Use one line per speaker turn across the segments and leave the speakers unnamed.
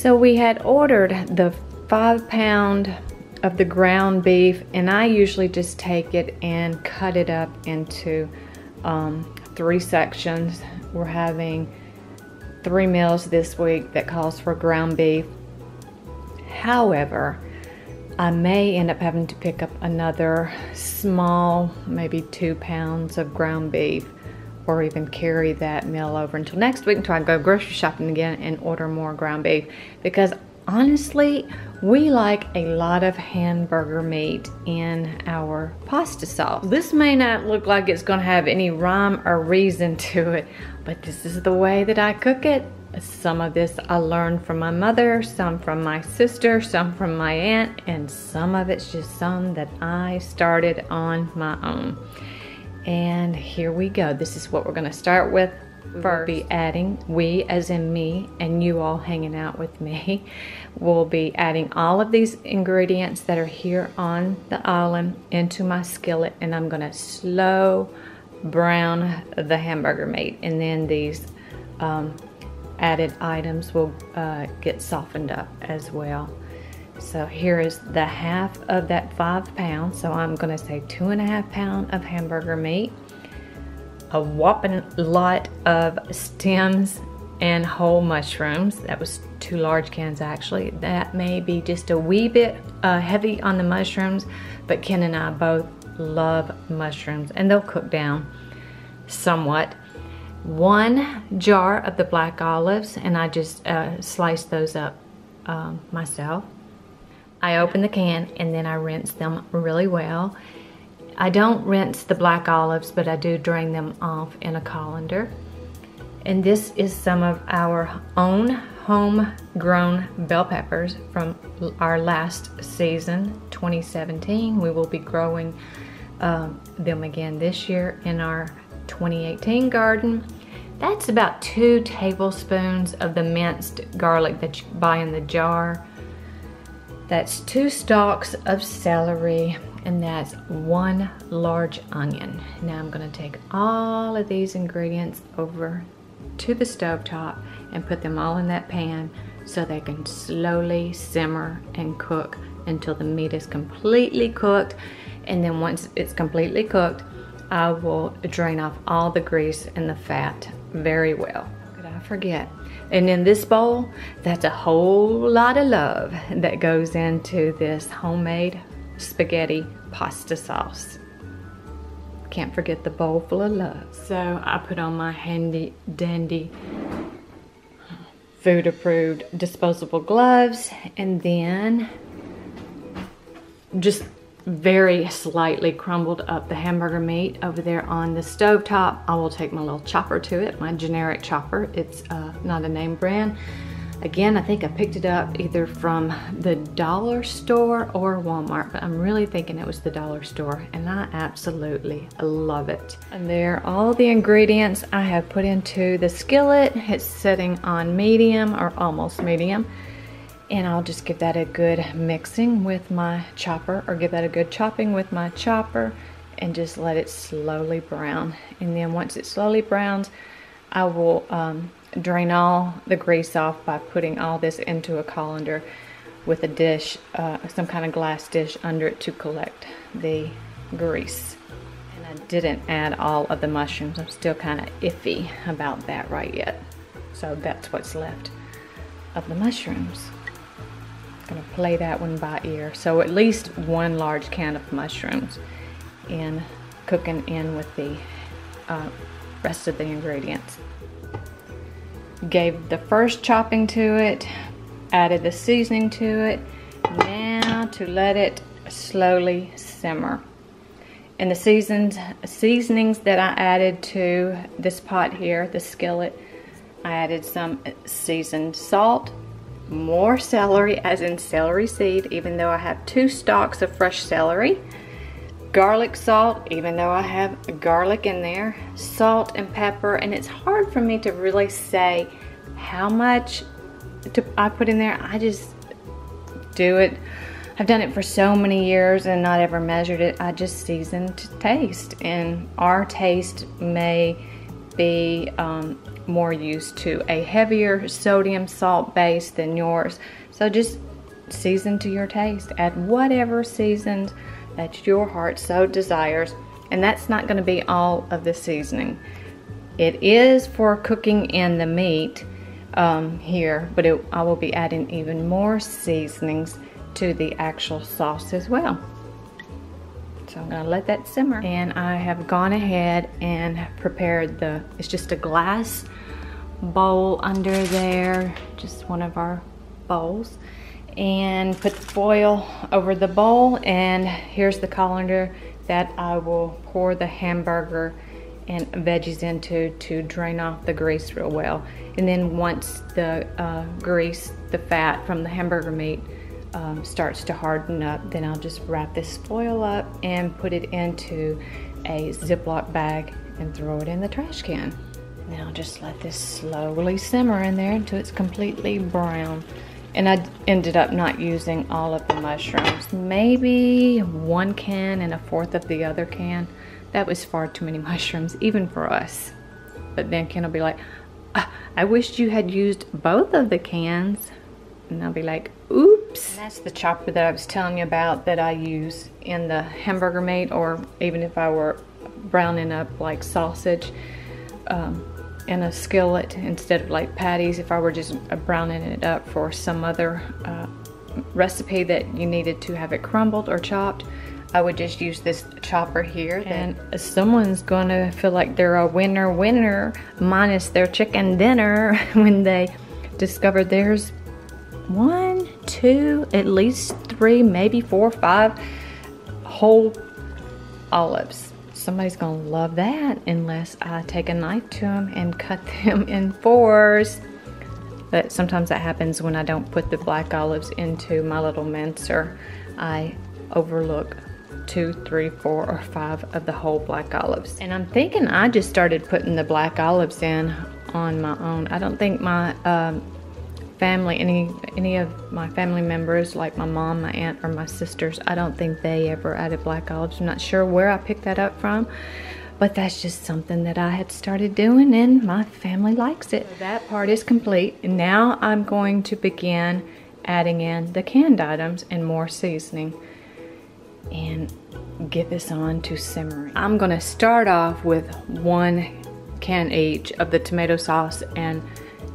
So we had ordered the 5-pound of the ground beef, and I usually just take it and cut it up into 3 sections. We're having 3 meals this week that calls for ground beef. However, I may end up having to pick up another small, maybe 2 pounds of ground beef, or even carry that meal over until next week until I go grocery shopping again and order more ground beef. Because honestly, we like a lot of hamburger meat in our pasta sauce. This may not look like it's gonna have any rhyme or reason to it, but this is the way that I cook it. Some of this I learned from my mother, some from my sister, some from my aunt, and some of it's just some that I started on my own. And here we go. This is what we're gonna start with. We'll be adding, we as in me and you all hanging out with me, will be adding all of these ingredients that are here on the island into my skillet, and I'm gonna slow brown the hamburger meat, and then these added items will get softened up as well. So here is the half of that 5 pounds. So I'm gonna say 2.5 pounds of hamburger meat, a whopping lot of stems and whole mushrooms. That was 2 large cans actually. That may be just a wee bit heavy on the mushrooms, but Ken and I both love mushrooms and they'll cook down somewhat. 1 jar of the black olives, and I just sliced those up myself. I open the can and then I rinse them really well. I don't rinse the black olives, but I do drain them off in a colander. And this is some of our own homegrown bell peppers from our last season, 2017. We will be growing them again this year in our 2018 garden. That's about 2 tablespoons of the minced garlic that you buy in the jar. That's 2 stalks of celery, and that's 1 large onion. Now I'm gonna take all of these ingredients over to the stovetop and put them all in that pan so they can slowly simmer and cook until the meat is completely cooked. And then once it's completely cooked, I will drain off all the grease and the fat very well. How could I forget? And in this bowl, that's a whole lot of love that goes into this homemade spaghetti pasta sauce. Can't forget the bowl full of love. So I put on my handy dandy food approved disposable gloves, and then just very slightly crumbled up the hamburger meat over there on the stovetop. I will take my little chopper to it, my generic chopper. It's not a name brand. Again, I think I picked it up either from the dollar store or Walmart, but I'm really thinking it was the dollar store, and I absolutely love it. And there are all the ingredients I have put into the skillet. It's sitting on medium or almost medium. And I'll just give that a good mixing with my chopper, or give that a good chopping with my chopper, and just let it slowly brown. And then once it slowly browns, I will drain all the grease off by putting all this into a colander with a dish, some kind of glass dish under it to collect the grease. And I didn't add all of the mushrooms. I'm still kind of iffy about that right yet. So that's what's left of the mushrooms. Gonna play that one by ear. So at least 1 large can of mushrooms in cooking in with the rest of the ingredients. Gave the first chopping to it, added the seasoning to it. Now to let it slowly simmer. And the seasonings that I added to this pot here, the skillet, I added some seasoned salt, more celery, as in celery seed, even though I have 2 stalks of fresh celery, garlic salt, even though I have garlic in there, salt and pepper. And it's hard for me to really say how much I put in there. I just do it. I've done it for so many years and not ever measured it. I just season to taste, and our taste may be more used to a heavier sodium salt base than yours. So just season to your taste. Add whatever seasons that your heart so desires. And that's not going to be all of the seasoning. It is for cooking in the meat here, but I will be adding even more seasonings to the actual sauce as well. So I'm gonna let that simmer. And I have gone ahead and prepared it's just a glass bowl under there, just one of our bowls. And put the foil over the bowl, and here's the colander that I will pour the hamburger and veggies into to drain off the grease real well. And then once the grease, the fat from the hamburger meat starts to harden up, then I'll just wrap this foil up and put it into a Ziploc bag and throw it in the trash can. And I'll just let this slowly simmer in there until it's completely brown. And I ended up not using all of the mushrooms. Maybe 1 can and 1/4 of the other can. That was far too many mushrooms, even for us. But then Ken will be like, I wished you had used both of the cans. And I'll be like, oops. And that's the chopper that I was telling you about that I use in the hamburger meat, or even if I were browning up like sausage in a skillet instead of like patties, if I were just browning it up for some other recipe that you needed to have it crumbled or chopped, I would just use this chopper here. And someone's gonna feel like they're a winner minus their chicken dinner when they discover there's 1, 2, at least 3, maybe 4, 5 whole olives. Somebody's gonna love that unless I take a knife to them and cut them in 4s. But sometimes that happens when I don't put the black olives into my little mincer. I overlook 2, 3, 4, or 5 of the whole black olives. And I'm thinking I just started putting the black olives in on my own. I don't think my family, any of my family members, like my mom, my aunt, or my sisters, I don't think they ever added black olives. I'm not sure where I picked that up from, but that's just something that I had started doing and my family likes it. So that part is complete, and now I'm going to begin adding in the canned items and more seasoning and get this on to simmering. I'm gonna start off with 1 can each of the tomato sauce and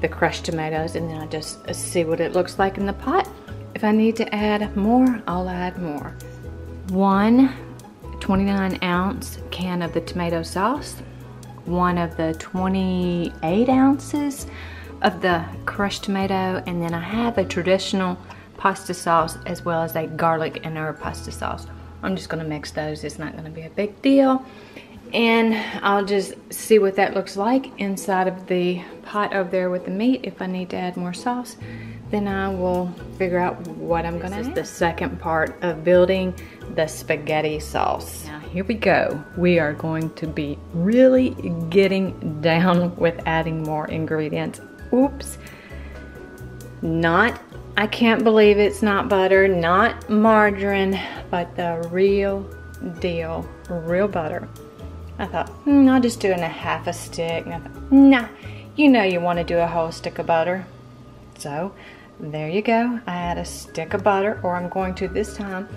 the crushed tomatoes, and then I'll just see what it looks like in the pot. If I need to add more, I'll add more. 1 29-ounce can of the tomato sauce, 1 of the 28 ounces of the crushed tomato, and then I have a traditional pasta sauce as well as a garlic and herb pasta sauce. I'm just gonna mix those. It's not gonna be a big deal. And I'll just see what that looks like inside of the pot over there with the meat. If I need to add more sauce, then I will figure out what I'm gonna add. This is the second part of building the spaghetti sauce. Now here we go. We are going to be really getting down with adding more ingredients. Oops. I can't believe it's not butter, not margarine, but the real deal, real butter. I thought, I'll just do it in a half a stick. And I thought, nah, you know you want to do a whole stick of butter. So there you go. I add a stick of butter, or I'm going to this time.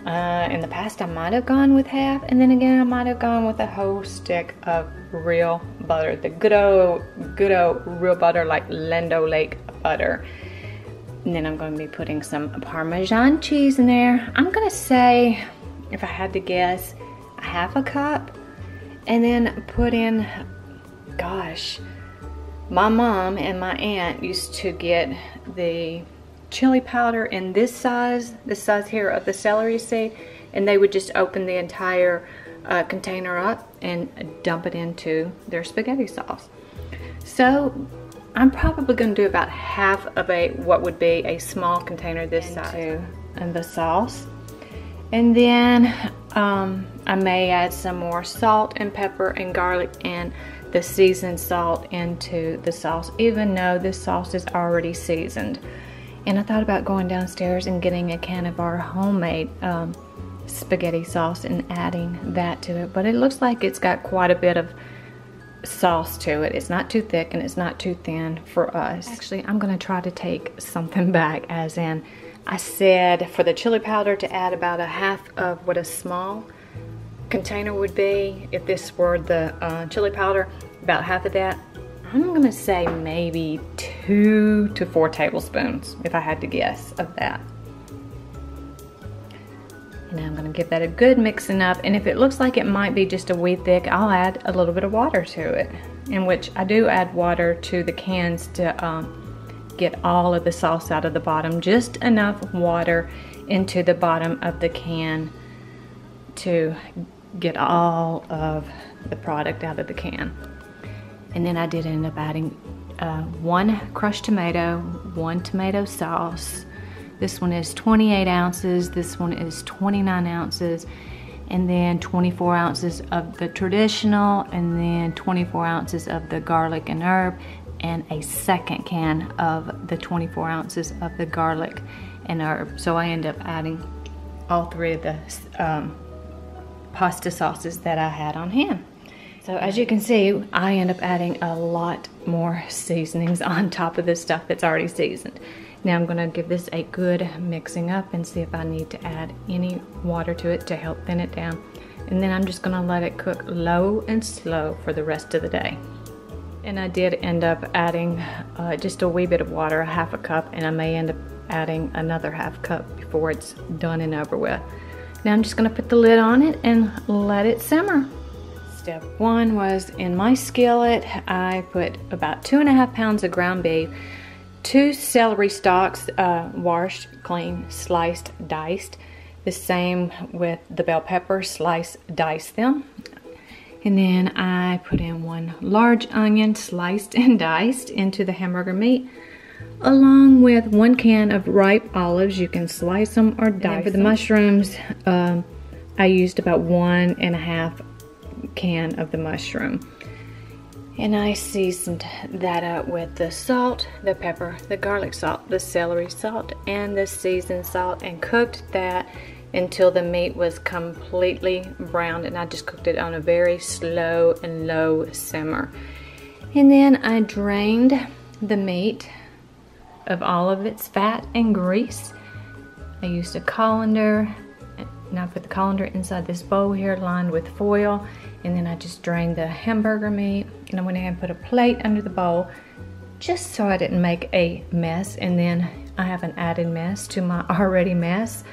In the past I might have gone with half, and then again I might have gone with a whole stick of real butter. The good old real butter, like Land O'Lakes butter. And then I'm going to be putting some Parmesan cheese in there. I'm going to say, if I had to guess, a half a cup. And then put in, gosh, my mom and my aunt used to get the chili powder in this size here of the celery seed, and they would just open the entire container up and dump it into their spaghetti sauce. So I'm probably going to do about half of what would be a small container this size and the sauce. And then I may add some more salt and pepper and garlic and the seasoned salt into the sauce, even though this sauce is already seasoned. And I thought about going downstairs and getting a can of our homemade spaghetti sauce and adding that to it, but it looks like it's got quite a bit of sauce to it. It's not too thick and it's not too thin for us. Actually, I'm gonna try to take something back, as in I said for the chili powder to add about a half of what a small container would be. If this were the chili powder, about half of that. I'm gonna say maybe 2 to 4 tablespoons, if I had to guess, of that. And I'm gonna give that a good mixing up, and if it looks like it might be just a wee thick, I'll add a little bit of water to it, in which I do add water to the cans to get all of the sauce out of the bottom, just enough water into the bottom of the can to get all of the product out of the can. And then I did end up adding 1 crushed tomato, 1 tomato sauce. This one is 28 ounces, this one is 29 ounces, and then 24 ounces of the traditional, and then 24 ounces of the garlic and herb, and a second can of the 24 ounces of the garlic and herb. So I end up adding all 3 of the pasta sauces that I had on hand. So as you can see, I end up adding a lot more seasonings on top of the stuff that's already seasoned. Now I'm gonna give this a good mixing up and see if I need to add any water to it to help thin it down. And then I'm just gonna let it cook low and slow for the rest of the day. And I did end up adding just a wee bit of water, a half a cup, and I may end up adding another half cup before it's done and over with. Now I'm just gonna put the lid on it and let it simmer. Step 1 was in my skillet, I put about 2.5 pounds of ground beef, 2 celery stalks, washed, clean, sliced, diced. The same with the bell pepper, slice, dice them. And then I put in 1 large onion, sliced and diced, into the hamburger meat, along with 1 can of ripe olives. You can slice them or dice them. For the mushrooms, I used about 1.5 can of the mushroom. And I seasoned that up with the salt, the pepper, the garlic salt, the celery salt, and the seasoned salt, and cooked that until the meat was completely browned, and I just cooked it on a very slow and low simmer. And then I drained the meat of all of its fat and grease. I used a colander, and I put the colander inside this bowl here lined with foil, and then I just drained the hamburger meat, and I went ahead and put a plate under the bowl just so I didn't make a mess. And then I have an added mess to my already mess.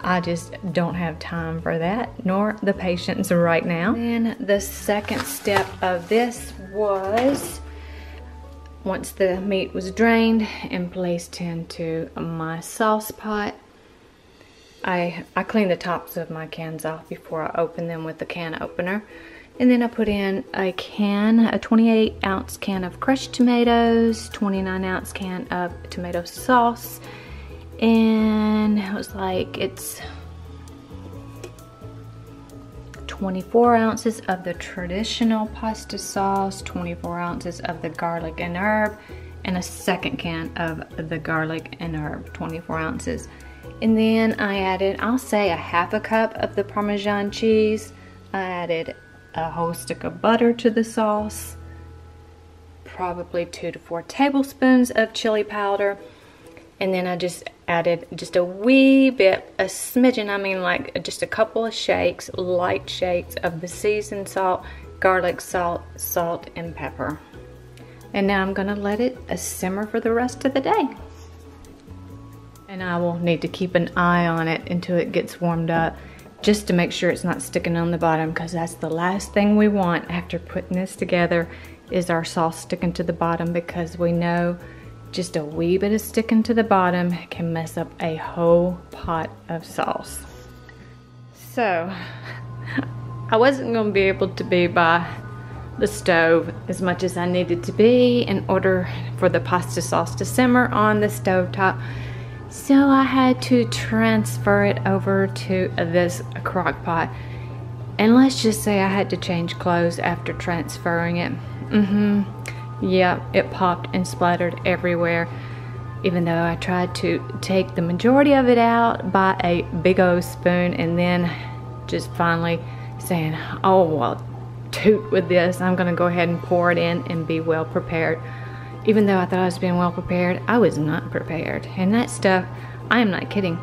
I just don't have time for that, nor the patience right now. Then the second step of this was, once the meat was drained and placed into my sauce pot, I cleaned the tops of my cans off before I open them with the can opener. And then I put in a 28 ounce can of crushed tomatoes, 29 ounce can of tomato sauce, and it was like, it's 24 ounces of the traditional pasta sauce, 24 ounces of the garlic and herb, and a second can of the garlic and herb, 24 ounces. And then I added, I'll say, a half a cup of the Parmesan cheese. I added a whole stick of butter to the sauce, probably 2 to 4 tablespoons of chili powder, and then I just added just a wee bit, a smidgen, I mean like just a couple of shakes, light shakes of the seasoned salt, garlic salt, salt, and pepper. And now I'm gonna let it simmer for the rest of the day. And I will need to keep an eye on it until it gets warmed up, just to make sure it's not sticking on the bottom, because that's the last thing we want after putting this together, is our sauce sticking to the bottom, because we know just a wee bit of sticking to the bottom can mess up a whole pot of sauce. So I wasn't going to be able to be by the stove as much as I needed to be in order for the pasta sauce to simmer on the stove top. So I had to transfer it over to this crock pot. And let's just say I had to change clothes after transferring it. Yeah, it popped and splattered everywhere. Even though I tried to take the majority of it out by a big old spoon, and then just finally saying, oh well, toot with this. I'm gonna go ahead and pour it in and be well prepared. Even though I thought I was being well prepared, I was not prepared. And that stuff, I am not kidding.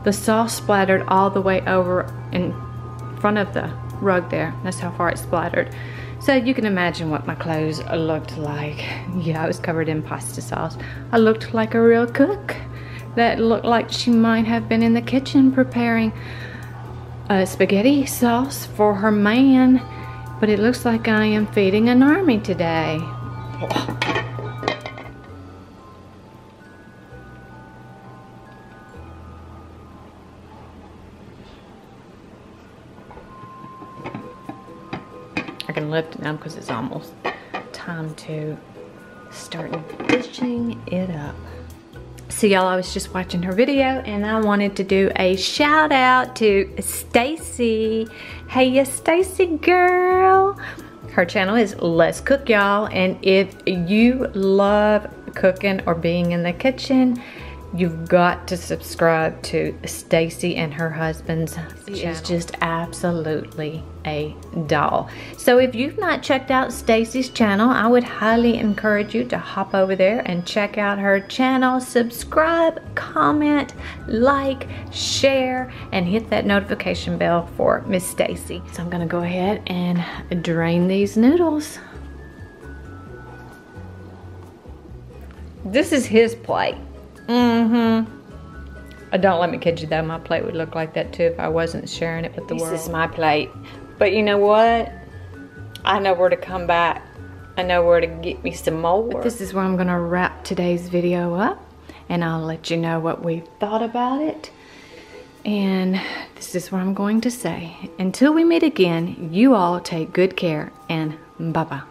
The sauce splattered all the way over in front of the rug there. That's how far it splattered. So you can imagine what my clothes looked like. Yeah, I was covered in pasta sauce. I looked like a real cook. That looked like she might have been in the kitchen preparing a spaghetti sauce for her man. But it looks like I am feeding an army today. I can lift it now because it's almost time to start dishing it up. So y'all, I was just watching her video and I wanted to do a shout out to Stacy. Hey, Stacy girl. Her channel is Let's Cook, y'all. And if you love cooking or being in the kitchen, you've got to subscribe to Stacy and her husband's channel. She's just absolutely a doll. So if you've not checked out Stacy's channel, I would highly encourage you to hop over there and check out her channel. Subscribe, comment, like, share, and hit that notification bell for Miss Stacy. So I'm gonna go ahead and drain these noodles. This is his plate. Don't let me kid you though, my plate would look like that too if I wasn't sharing it with the world. This is my plate. But you know what? I know where to come back. I know where to get me some more. But this is where I'm gonna wrap today's video up, and I'll let you know what we thought about it. And this is what I'm going to say. Until we meet again, you all take good care, and bye-bye.